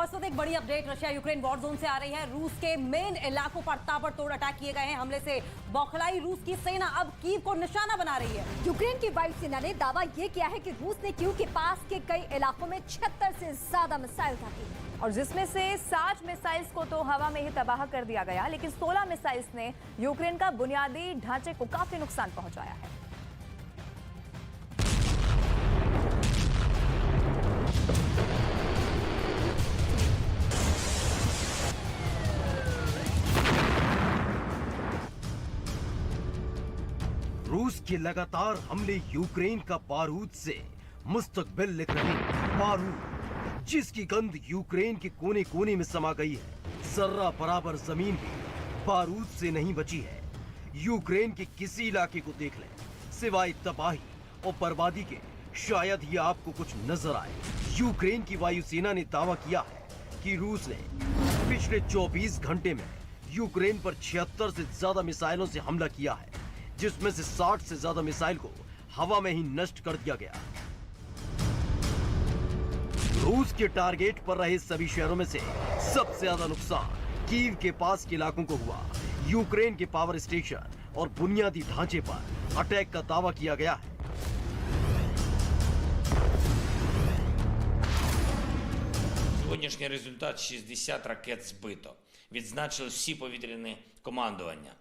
और इस वक्त एक बड़ी update Russia Ukraine war zone से आ रही है। रूस के मेन इलाकों पर ताबड़तोड़ अटैक किए गए हैं। हमले से बौखलाई रूस की सेना अब कीव को निशाना बना रही है। यूक्रेन की वायुसेना ने दावा यह किया है कि रूस ने कीव के पास के कई इलाकों में 76 से ज्यादा मिसाइल दागी और जिसमें से 60 मिसाइल्स को तो हवा में ही तबाह कर दिया गया, लेकिन 16 मिसाइल्स ने यूक्रेन का बुनियादी ढांचे को काफी नुकसान पहुंचाया है। रूस के लगातार हमले यूक्रेन का बारूद से मुस्तकबिल लिख रहे बारूद, जिसकी गंध यूक्रेन के कोने कोने में समा गई है। जर्रा बराबर जमीन भी बारूद से नहीं बची है। यूक्रेन के किसी इलाके को देख लें, सिवाय तबाही और बर्बादी के शायद ही आपको कुछ नजर आए। यूक्रेन की वायुसेना ने दावा किया है कि रूस ने पिछले 24 घंटे में यूक्रेन पर 76 से ज्यादा मिसाइलों से हमला किया है, जिसमें से 60 से ज्यादा मिसाइल को हवा में ही नष्ट कर दिया गया। रूस के टारगेट पर रहे सभी शहरों में से सबसे ज्यादा नुकसान कीव के पास के इलाकों को हुआ। यूक्रेन के पावर स्टेशन और बुनियादी ढांचे पर अटैक का दावा किया गया है। Сьогоднішній результат: 60 ракет збито. Відзначили всі повітряні командування.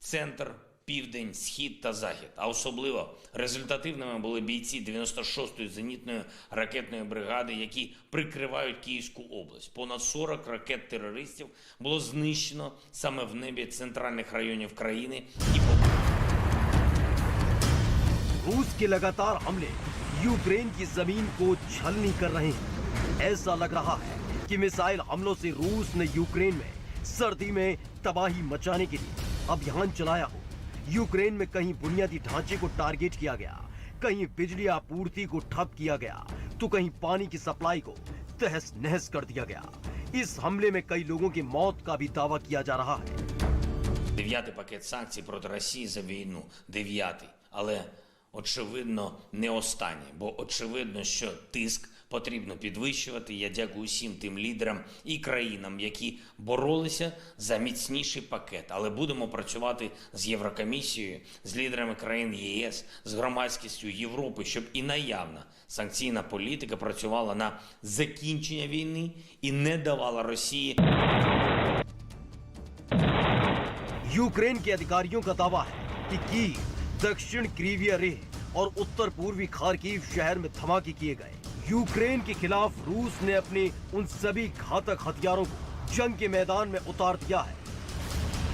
Центр, південь, схід та захід. А особливо результативними були бійці 96-ї зенітної ракетної бригади, які прикривають Київську область. Понад 40 ракет терористів було знищено саме в небі центральних районів країни і रूस के लगातार हमले यूक्रेन की जमीन को छलनी कर रहे हैं। ऐसा लग रहा है कि मिसाइल हमलों से रूस ने यूक्रेन में सर्दी में तबाही मचाने के लिए अभियान चलाया हो। यूक्रेन में कहीं बुनियादी ढांचे को टारगेट किया गया, कहीं बिजली आपूर्ति को ठप किया गया, तो कहीं पानी की सप्लाई को तहस नहस कर दिया गया। इस हमले में कई लोगों की मौत का भी दावा किया जा रहा है। 9-й пакет санкцій проти Росії за війну. 9-й. Але очевидно не останній, бо очевидно, що тиск потрібно підвищувати. Я дякую всім тим лідерам і країнам, які боролися за міцніший пакет. Але будемо працювати з Єврокомісією, з лідерами країн ЄС, з громадськістю Європи, щоб і наявна санкційна політика працювала на закінчення війни і не давала Росії. यूक्रेन के अधिकारियों का दावा है कि कीव, दक्षिण क्रीविया रेह और उत्तर पूर्वी खार्किव शहर में धमाके किए गए। यूक्रेन के खिलाफ रूस ने अपने उन सभी घातक हथियारों को जंग के मैदान में उतार दिया है,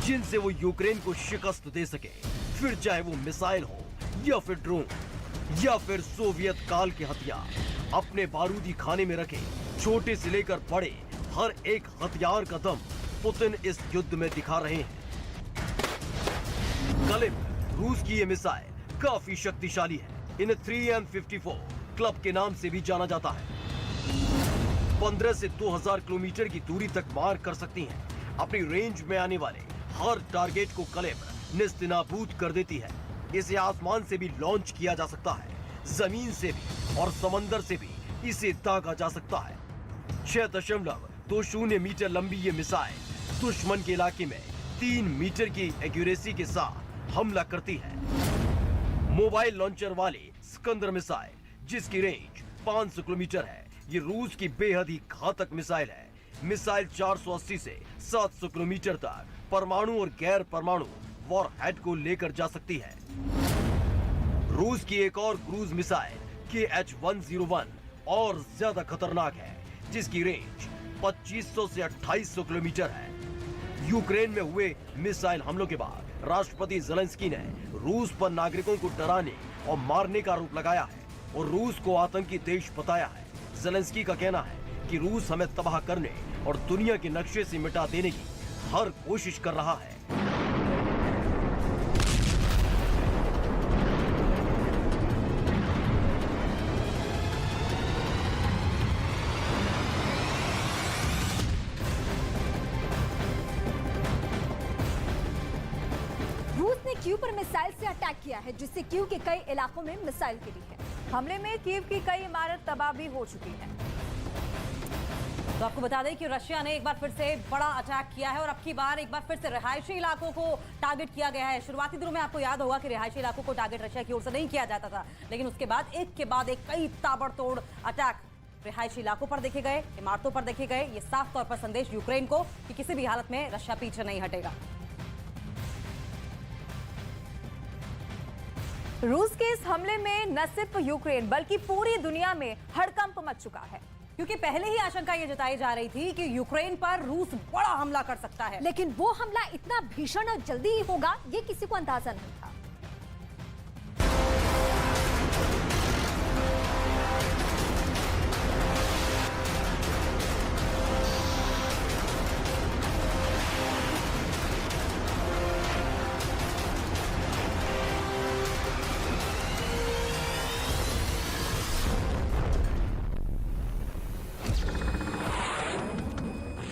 जिनसे वो यूक्रेन को शिकस्त दे सके। फिर चाहे वो मिसाइल हो या फिर ड्रोन या फिर सोवियत काल के हथियार। अपने बारूदी खाने में रखे छोटे से लेकर बड़े हर एक हथियार का दम पुतिन इस युद्ध में दिखा रहे हैं। कलिब, रूस की ये मिसाइल काफी शक्तिशाली है। इन्हें 3M54 क्लब के नाम से भी जाना जाता है। 15 से 2000 किलोमीटर की दूरी तक मार कर सकती हैं। अपनी रेंज में आने वाले हर टारगेट को कलिब नेस्तनाबूद कर देती है। इसे आसमान से भी लॉन्च किया जा सकता है, जमीन से भी और समंदर से भी इसे दागा जा सकता है। 6.20 मीटर लंबी ये मिसाइल दुश्मन के इलाके में 3 मीटर की एक्यूरेसी के साथ हमला करती है। मोबाइल लॉन्चर वाली सिकंदर मिसाइल, जिसकी रेंज 500 किलोमीटर है, ये रूस की बेहद ही घातक मिसाइल है। मिसाइल 480 से 700 किलोमीटर तक परमाणु और गैर परमाणु वॉरहेड को लेकर जा सकती है। रूस की एक और क्रूज मिसाइल KH-101 और ज्यादा खतरनाक है, जिसकी रेंज 2500 से 2800 किलोमीटर है। यूक्रेन में हुए मिसाइल हमलों के बाद राष्ट्रपति ज़ेलेंस्की ने रूस पर नागरिकों को डराने और मारने का आरोप लगाया है और रूस को आतंकी देश बताया है। ज़ेलेंस्की का कहना है कि रूस हमें तबाह करने और दुनिया के नक्शे से मिटा देने की हर कोशिश कर रहा है। कीव पर मिसाइल से अटैक किया है, जिससे कीव के कई इलाकों में मिसाइल गिरी है। हमले में कीव की कई इमारत तबाह भी हो चुकी है। तो आपको बता दें कि रशिया ने एक बार फिर से बड़ा अटैक किया है और अब की बार एक बार फिर से रिहायशी इलाकों को टारगेट किया गया है। शुरुआती दिनों में आपको याद होगा कि रिहायशी इलाकों को टारगेट रशिया की ओर से नहीं किया जाता था, लेकिन उसके बाद एक के बाद एक कई ताबड़तोड़ अटैक रिहायशी इलाकों पर देखे गए, इमारतों पर देखे गए। ये साफ तौर पर संदेश यूक्रेन को कि किसी भी हालत में रशिया पीछे नहीं हटेगा। रूस के इस हमले में न सिर्फ यूक्रेन बल्कि पूरी दुनिया में हड़कंप मच चुका है, क्योंकि पहले ही आशंका ये जताई जा रही थी कि यूक्रेन पर रूस बड़ा हमला कर सकता है, लेकिन वो हमला इतना भीषण और जल्दी ही होगा ये किसी को अंदाजा नहीं था।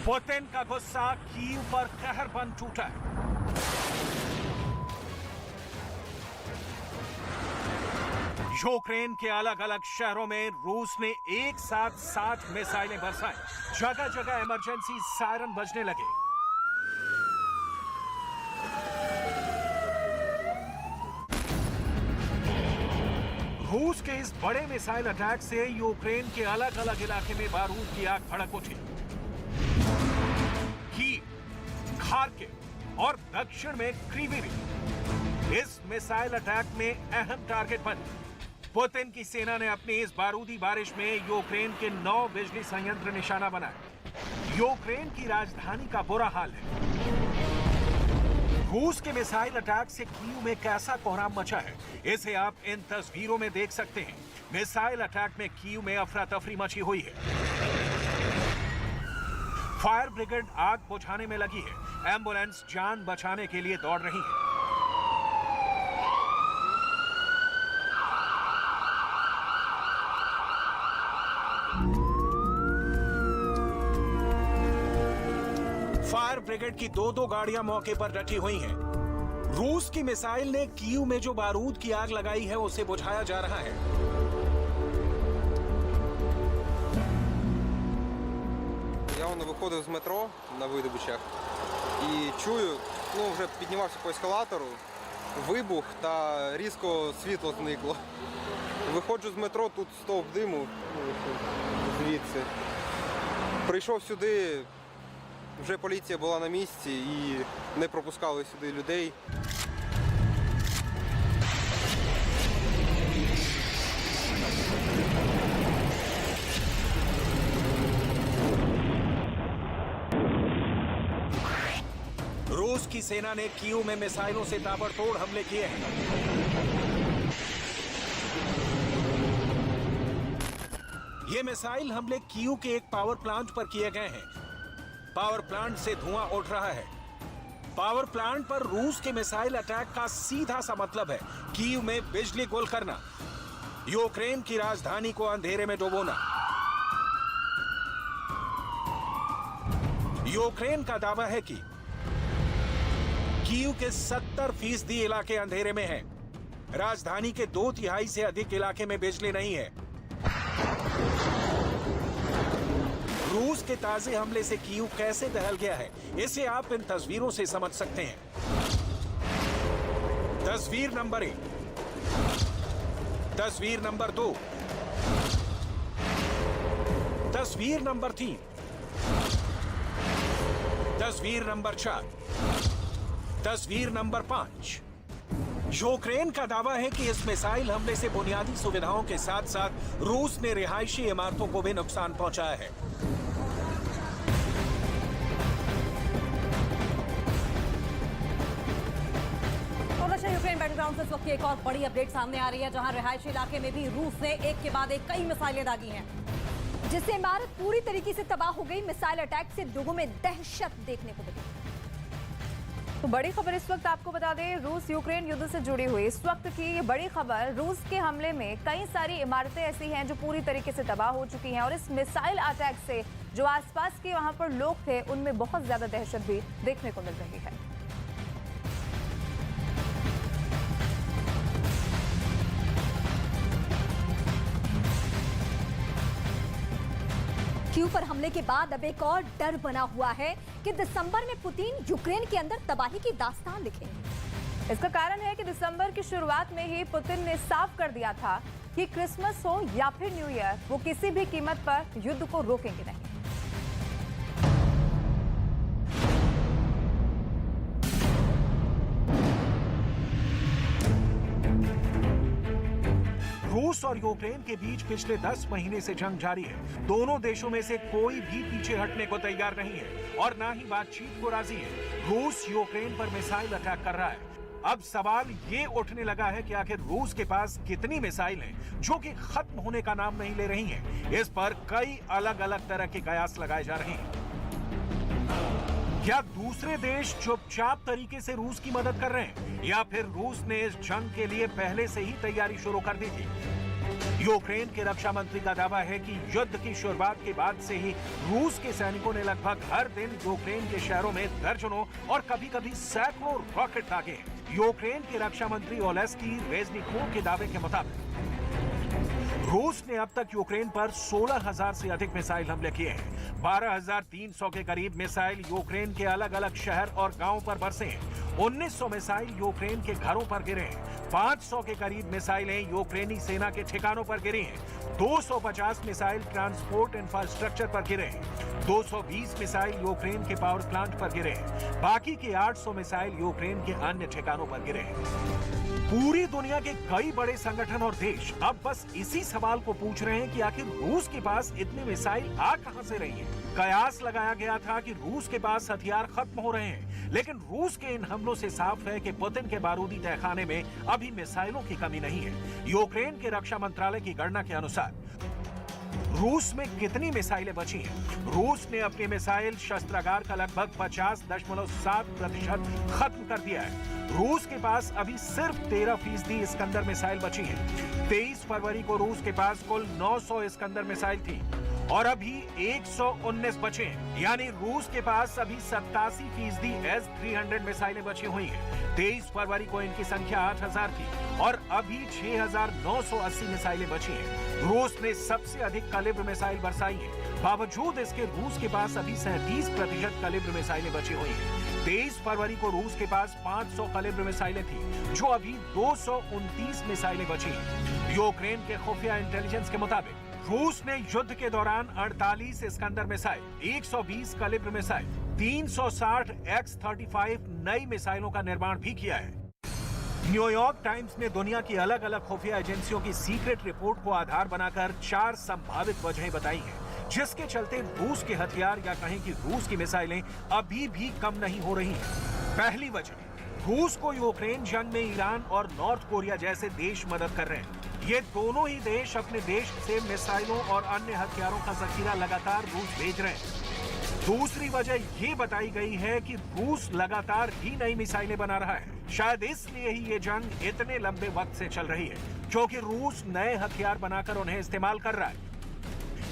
पुतिन का गुस्सा कीव पर कहर बन टूटा है। यूक्रेन के अलग अलग शहरों में रूस ने एक साथ 7 मिसाइलें बरसाई। जगह जगह इमरजेंसी सायरन बजने लगे। रूस के इस बड़े मिसाइल अटैक से यूक्रेन के अलग अलग इलाके में बारूद की आग भड़क उठी। खार्किव और दक्षिण में क्रीवीव इस मिसाइल अटैक में अहम टारगेट बने। पुतिन की सेना ने अपनी इस बारूदी बारिश में यूक्रेन के 9 बिजली संयंत्र निशाना बनाए। यूक्रेन की राजधानी का बुरा हाल है। रूस के मिसाइल अटैक से कीव में कैसा कोहराम मचा है, इसे आप इन तस्वीरों में देख सकते हैं। मिसाइल अटैक में कीव में अफरा तफरी मची हुई है। फायर ब्रिगेड आग बुझाने में लगी है। एम्बुलेंस जान बचाने के लिए दौड़ रही है। फायर ब्रिगेड की 2-2 गाड़ियां मौके पर डटी हुई हैं। रूस की मिसाइल ने कीव में जो बारूद की आग लगाई है उसे बुझाया जा रहा है। Я виходив з метро на видобичах і чую, вже піднімався по ескалатору, вибух та різко світло зникло. Виходжу з метро, тут стовп диму звідси. Прийшов сюди, вже поліція була на місці і не пропускали сюди людей. रूस की सेना ने कीव में मिसाइलों से ताबड़तोड़ हमले किए हैं। ये मिसाइल हमले कीव के एक पावर प्लांट पर किए गए हैं। पावर प्लांट से धुआं उठ रहा है। पावर प्लांट पर रूस के मिसाइल अटैक का सीधा सा मतलब है कीव में बिजली गुल करना, यूक्रेन की राजधानी को अंधेरे में डुबोना। यूक्रेन का दावा है कि कीव के 70% इलाके अंधेरे में हैं। राजधानी के 2/3 से अधिक इलाके में बिजली नहीं है। रूस के ताजे हमले से कीव कैसे दहल गया है, इसे आप इन तस्वीरों से समझ सकते हैं। तस्वीर नंबर 1, तस्वीर नंबर 2, तस्वीर नंबर 3, तस्वीर नंबर 4, तस्वीर नंबर 5। यूक्रेन का दावा है कि इस मिसाइल हमले से बुनियादी सुविधाओं के साथ साथ रूस ने रिहायशी इमारतों को भी नुकसान पहुंचाया है। तो रशिया यूक्रेन बैटलग्राउंड से इस वक्त की एक और बड़ी अपडेट सामने आ रही है, जहां रिहायशी इलाके में भी रूस ने एक के बाद एक कई मिसाइलें दागी हैं, जिससे इमारत पूरी तरीके से तबाह हो गई। मिसाइल अटैक से लोगों में दहशत देखने को मिली। तो बड़ी खबर इस वक्त आपको बता दें, रूस यूक्रेन युद्ध से जुड़ी हुई इस वक्त की ये बड़ी खबर। रूस के हमले में कई सारी इमारतें ऐसी हैं जो पूरी तरीके से तबाह हो चुकी हैं और इस मिसाइल अटैक से जो आसपास के वहां पर लोग थे उनमें बहुत ज्यादा दहशत भी देखने को मिल रही है। कीव पर हमले के बाद अब एक और डर बना हुआ है कि दिसंबर में पुतिन यूक्रेन के अंदर तबाही की दास्तान लिखेंगे। इसका कारण है कि दिसंबर की शुरुआत में ही पुतिन ने साफ कर दिया था कि क्रिसमस हो या फिर न्यू ईयर, वो किसी भी कीमत पर युद्ध को रोकेंगे नहीं। रूस और यूक्रेन के बीच पिछले 10 महीने से जंग जारी है। दोनों देशों में से कोई भी पीछे हटने को तैयार नहीं है और ना ही बातचीत को राजी है। रूस यूक्रेन पर मिसाइल अटैक कर रहा है। अब सवाल ये उठने लगा है कि आखिर रूस के पास कितनी मिसाइल हैं जो कि खत्म होने का नाम नहीं ले रही हैं। इस पर कई अलग अलग तरह के कयास लगाए जा रहे हैं। क्या दूसरे देश चुपचाप तरीके से रूस की मदद कर रहे हैं या फिर रूस ने इस जंग के लिए पहले से ही तैयारी शुरू कर दी थी? यूक्रेन के रक्षा मंत्री का दावा है कि युद्ध की शुरुआत के बाद से ही रूस के सैनिकों ने लगभग हर दिन यूक्रेन के शहरों में दर्जनों और कभी-कभी सैकड़ों रॉकेट दागे हैं। यूक्रेन के रक्षा मंत्री ओलेस्की रेजनिकोव के दावे के मुताबिक रूस ने अब तक यूक्रेन पर 16,000 से अधिक मिसाइल हमले किए हैं। 12,300 के करीब मिसाइल यूक्रेन के अलग अलग शहर और गांवों पर बरसे हैं। 1900 मिसाइल यूक्रेन के घरों पर गिरे हैं। 500 के करीब मिसाइलें यूक्रेनी सेना के ठिकानों पर गिरी हैं। 250 मिसाइल ट्रांसपोर्ट इंफ्रास्ट्रक्चर पर गिरे हैं। 220 मिसाइल यूक्रेन के पावर प्लांट पर गिरे हैं। बाकी के 800 मिसाइल यूक्रेन के अन्य ठिकानों पर गिरे हैं। पूरी दुनिया के कई बड़े संगठन और देश अब बस इसी सवाल को पूछ रहे हैं कि आखिर रूस के पास इतनी मिसाइल आ कहां से रही हैं? कयास लगाया गया था कि रूस के पास हथियार खत्म हो रहे हैं, लेकिन रूस के इन हमलों से साफ है कि पुतिन के बारूदी तहखाने में अभी मिसाइलों की कमी नहीं है। यूक्रेन के रक्षा मंत्रालय की गणना के अनुसार रूस में कितनी मिसाइलें बची हैं? रूस ने अपने मिसाइल शस्त्रागार का लगभग 50.7% खत्म कर दिया है। रूस के पास अभी सिर्फ 13% इस्कंदर मिसाइल बची हैं। 23 फरवरी को रूस के पास कुल 900 इस्कंदर मिसाइल थी और अभी 119 बचे हैं, यानी रूस के पास अभी 87% S-300 मिसाइलें बची हुई हैं। 23 फरवरी को इनकी संख्या 8,000 थी और अभी 6,980 मिसाइलें बची हैं। रूस ने सबसे अधिक कैलिबर मिसाइल बरसाई है। बावजूद इसके रूस के पास अभी 37% कैलिबर मिसाइलें बची हुई हैं। 23 फरवरी को रूस के पास 500 कैलिबर मिसाइलें थी, जो अभी 229 मिसाइलें बची हैं। यूक्रेन के खुफिया इंटेलिजेंस के मुताबिक रूस ने युद्ध के दौरान 48 Iskander missile, 120 calibre missile, 360 X-35 नई मिसाइलों का निर्माण भी किया है। न्यूयॉर्क टाइम्स ने दुनिया की अलग अलग खुफिया एजेंसियों की सीक्रेट रिपोर्ट को आधार बनाकर 4 संभावित वजहें बताई हैं, जिसके चलते रूस के हथियार या कहें कि रूस की मिसाइलें अभी भी कम नहीं हो रही हैं। पहली वजह, रूस को यूक्रेन जंग में ईरान और नॉर्थ कोरिया जैसे देश मदद कर रहे हैं। ये दोनों ही देश अपने देश से मिसाइलों और अन्य हथियारों का जखीरा लगातार रूस भेज रहे हैं। दूसरी वजह ये बताई गई है कि रूस लगातार ही नई मिसाइलें बना रहा है। शायद इसलिए ही ये जंग इतने लंबे वक्त से चल रही है, क्योंकि रूस नए हथियार बनाकर उन्हें इस्तेमाल कर रहा है।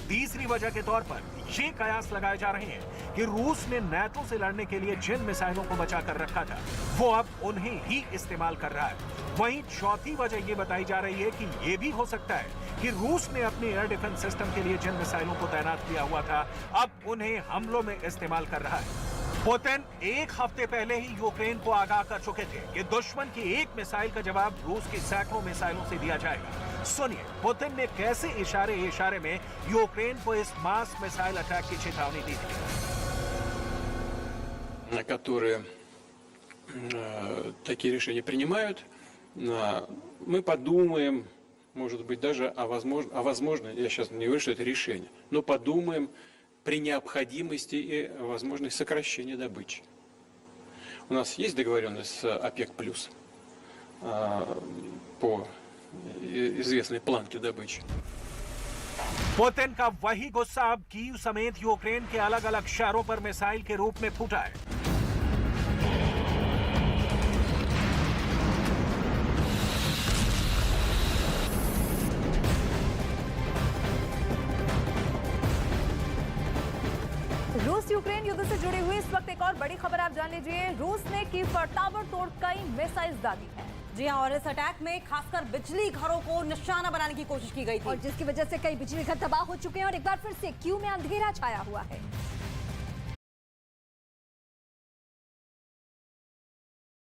तीसरी वजह के तौर पर ये कयास लगाए जा रहे हैं कि रूस ने नाटो से लड़ने के लिए जिन मिसाइलों को बचा कर रखा था, वो अब उन्हें ही इस्तेमाल कर रहा है। वहीं चौथी वजह ये बताई जा रही है कि ये भी हो सकता है कि रूस ने अपने एयर डिफेंस सिस्टम के लिए जिन मिसाइलों को तैनात किया हुआ था, अब उन्हें हमलों में इस्तेमाल कर रहा है। पुतिन एक हफ्ते पहले ही यूक्रेन को आगाह कर चुके थे कि दुश्मन की एक मिसाइल का जवाब रूस की सैकड़ों मिसाइलों से दिया जाएगा। सुनिए पुतिन ने कैसे इशारे में यूक्रेन को इस मास मिसाइल अटैक की चेतावनी दी थी। На которые такие решения принимают, мы подумаем, может быть, даже возможно, я сейчас не говорю, что это решение, но подумаем при необходимости и возможности сокращения добычи. У нас есть договоренность с ОПЕК+, по известной планке добычи. पुतिन का वही गुस्सा अब कीव समेत यूक्रेन के अलग अलग शहरों पर मिसाइल के रूप में फूटा है। रूस यूक्रेन युद्ध से जुड़ी हुई इस वक्त एक और बड़ी खबर आप जान लीजिए। रूस ने कीव पर ताबड़तोड़ कई मिसाइल्स दागी हैं। जी हाँ, और इस अटैक में खासकर बिजली घरों को निशाना बनाने की कोशिश की गई थी और जिसकी वजह से कई बिजली घर तबाह हो चुके हैं और एक बार फिर से क्यू में अंधेरा छाया हुआ है।